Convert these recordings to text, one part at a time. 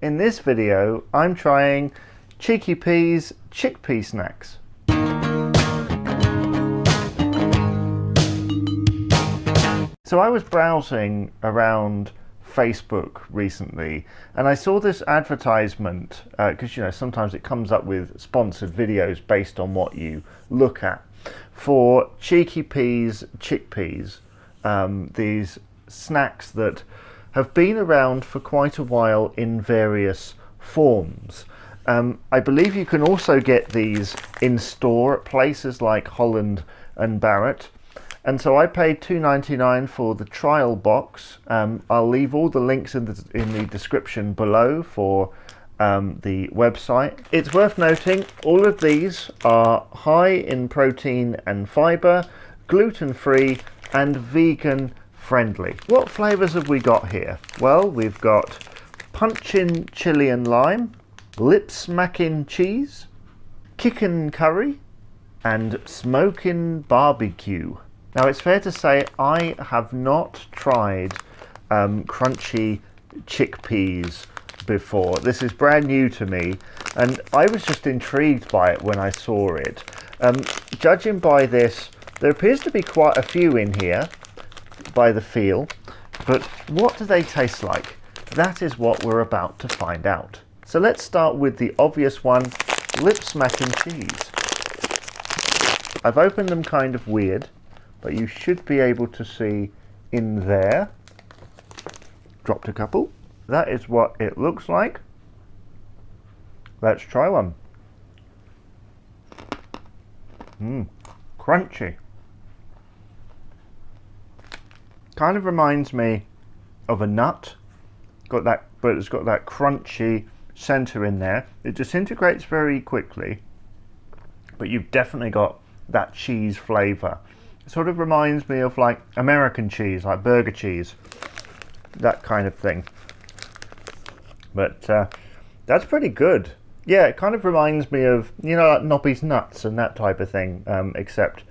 In this video, I'm trying Chickpeas chickpea snacks. So I was browsing around Facebook recently and I saw this advertisement, because you know sometimes it comes up with sponsored videos based on what you look at, for Chickpeas chickpeas, these snacks that have been around for quite a while in various forms. I believe you can also get these in store at places like Holland and Barrett. And so I paid $2.99 for the trial box. I'll leave all the links in the description below for the website. It's worth noting all of these are high in protein and fiber, gluten-free and vegan friendly. What flavors have we got here? Well, we've got punchin' chili and lime, lip smacking cheese, kickin' curry and smokin' barbecue. Now it's fair to say I have not tried crunchy chickpeas before. This is brand new to me and I was just intrigued by it when I saw it. Judging by this, there appears to be quite a few in here by the feel, but what do they taste like? That is what we're about to find out. So let's start with the obvious one, lip smacking cheese. I've opened them kind of weird, but you should be able to see in there. Dropped a couple. That is what it looks like. Let's try one. Crunchy. Kind of reminds me of a nut. Got that, but it's got that crunchy center in there. It disintegrates very quickly, but you've definitely got that cheese flavor. It sort of reminds me of like American cheese, like burger cheese, that kind of thing. But that's pretty good. Yeah, it kind of reminds me of, you know, like Nobby's nuts and that type of thing, except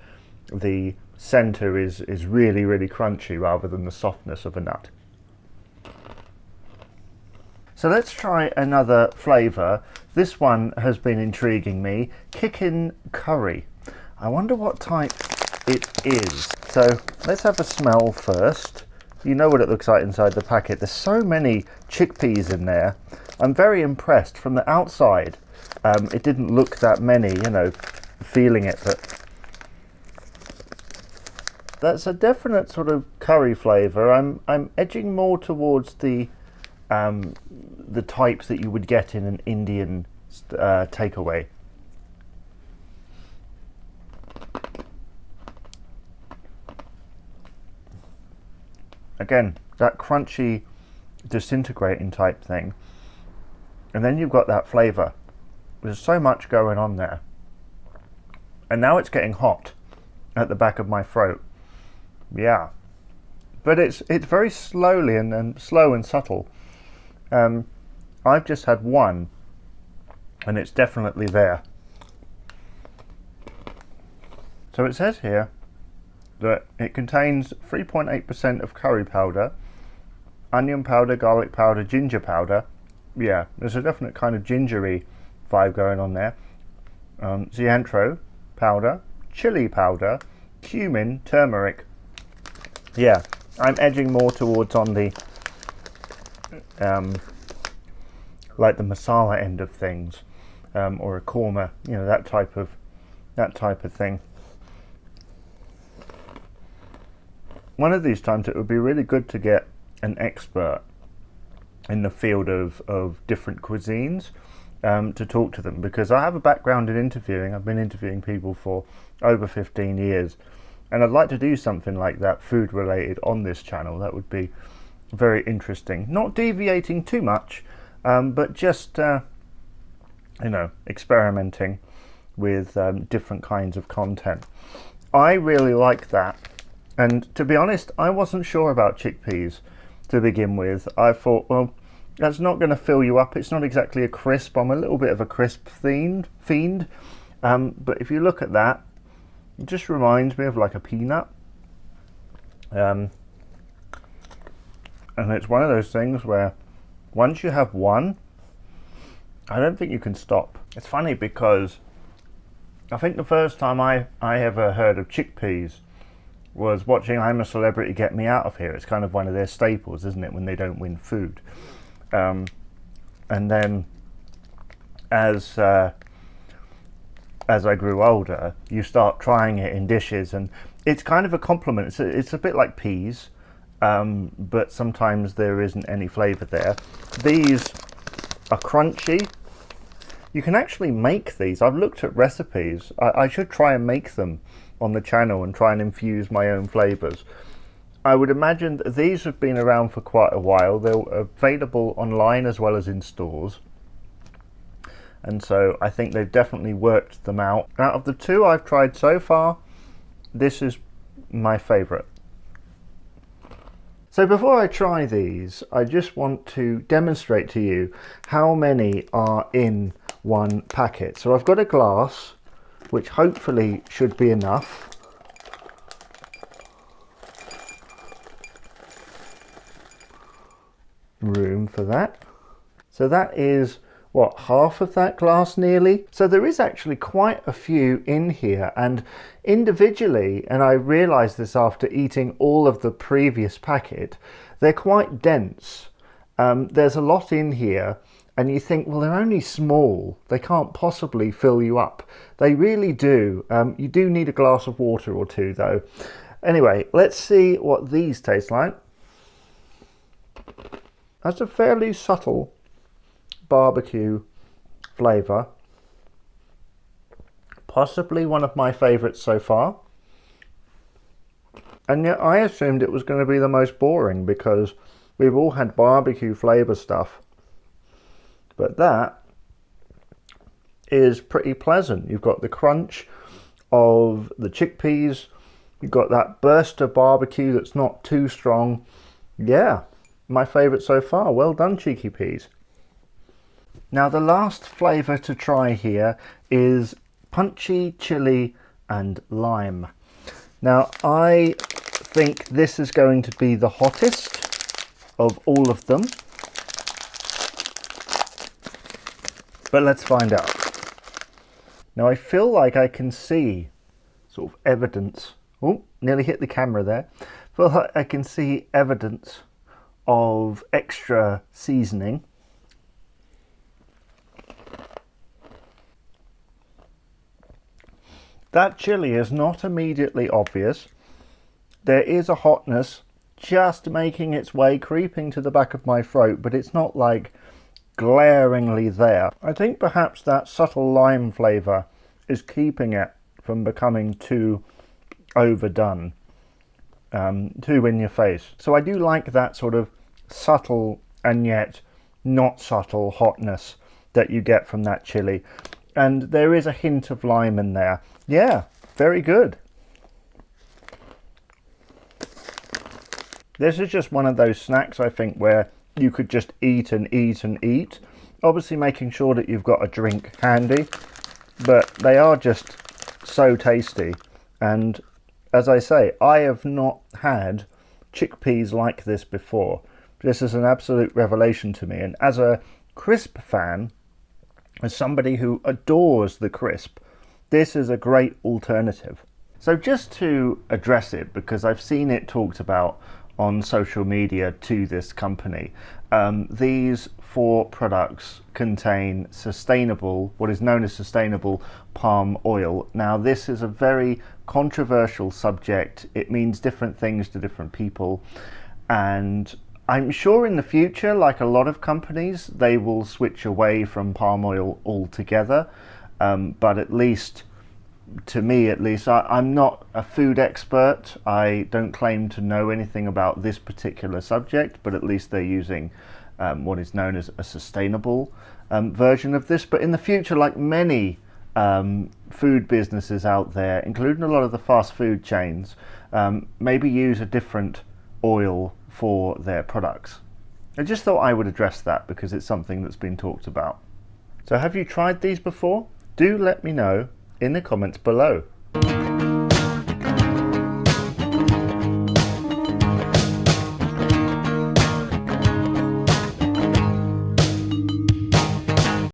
the center is really, really crunchy rather than the softness of a nut. So let's try another flavor. This one has been intriguing me, kickin' curry. I wonder what type it is. So let's have a smell first. You know what it looks like inside the packet. There's so many chickpeas in there. I'm very impressed. From the outside, it didn't look that many, you know, feeling it, but that's a definite sort of curry flavor. I'm edging more towards the types that you would get in an Indian takeaway. Again, that crunchy, disintegrating type thing. And then you've got that flavor. There's so much going on there. And now it's getting hot at the back of my throat. Yeah. But it's very slowly and slow and subtle. I've just had one and it's definitely there. So it says here that it contains 3.8% of curry powder, onion powder, garlic powder, ginger powder. Yeah, there's a definite kind of gingery vibe going on there. Cilantro powder, chili powder, cumin, turmeric. Yeah, I'm edging more towards on the like the masala end of things, or a korma, you know, that type of thing. One of these times it would be really good to get an expert in the field of different cuisines to talk to them, because I have a background in interviewing. I've been interviewing people for over 15 years and I'd like to do something like that, food related, on this channel. That would be very interesting. Not deviating too much, but just you know, experimenting with different kinds of content. I really like that. And to be honest, I wasn't sure about chickpeas to begin with. I thought, well, that's not going to fill you up. It's not exactly a crisp. I'm a little bit of a crisp fiend. But if you look at that, it just reminds me of like a peanut. And it's one of those things where once you have one, I don't think you can stop. It's funny because I think the first time I ever heard of chickpeas was watching I'm a Celebrity, Get Me Out of Here. It's kind of one of their staples, isn't it, when they don't win food. And then as I grew older, you start trying it in dishes, and it's kind of a compliment. It's a bit like peas, but sometimes there isn't any flavour there. These are crunchy. You can actually make these. I've looked at recipes. I should try and make them on the channel and try and infuse my own flavours. I would imagine that these have been around for quite a while. They're available online as well as in stores. And so I think they've definitely worked them out. Out of the two I've tried so far, this is my favourite. So before I try these, I just want to demonstrate to you how many are in one packet. So I've got a glass, which hopefully should be enough. Room for that. So that is, what, half of that glass nearly? So there is actually quite a few in here, and individually, and I realised this after eating all of the previous packet, they're quite dense. There's a lot in here, and you think, well, they're only small. They can't possibly fill you up. They really do. You do need a glass of water or two, though. Anyway, let's see what these taste like. That's a fairly subtle barbecue flavour. Possibly one of my favourites so far. And yet I assumed it was going to be the most boring because we've all had barbecue flavour stuff. But that is pretty pleasant. You've got the crunch of the chickpeas. You've got that burst of barbecue that's not too strong. Yeah, my favourite so far. Well done, Cheeky Peas. Now the last flavour to try here is punchy chili and lime. Now I think this is going to be the hottest of all of them. But let's find out. Now I feel like I can see sort of evidence. Oh, nearly hit the camera there. I feel like I can see evidence of extra seasoning. That chili is not immediately obvious. There is a hotness just making its way, creeping to the back of my throat, but it's not like glaringly there. I think perhaps that subtle lime flavour is keeping it from becoming too overdone, too in your face. So I do like that sort of subtle and yet not subtle hotness that you get from that chili. And there is a hint of lime in there. Yeah, very good. This is just one of those snacks, I think, where you could just eat and eat and eat. Obviously making sure that you've got a drink handy, but they are just so tasty. And as I say, I have not had chickpeas like this before. This is an absolute revelation to me. And as a crisp fan, as somebody who adores the crisp, this is a great alternative. So just to address it, because I've seen it talked about on social media to this company, these 4 products contain sustainable, what is known as sustainable palm oil. Now this is a very controversial subject. It means different things to different people, and I'm sure in the future, like a lot of companies, they will switch away from palm oil altogether. But at least, to me at least, I'm not a food expert. I don't claim to know anything about this particular subject, but at least they're using what is known as a sustainable version of this. But in the future, like many food businesses out there, including a lot of the fast food chains, maybe use a different oil for their products. I just thought I would address that because it's something that's been talked about. So have you tried these before? Do let me know in the comments below.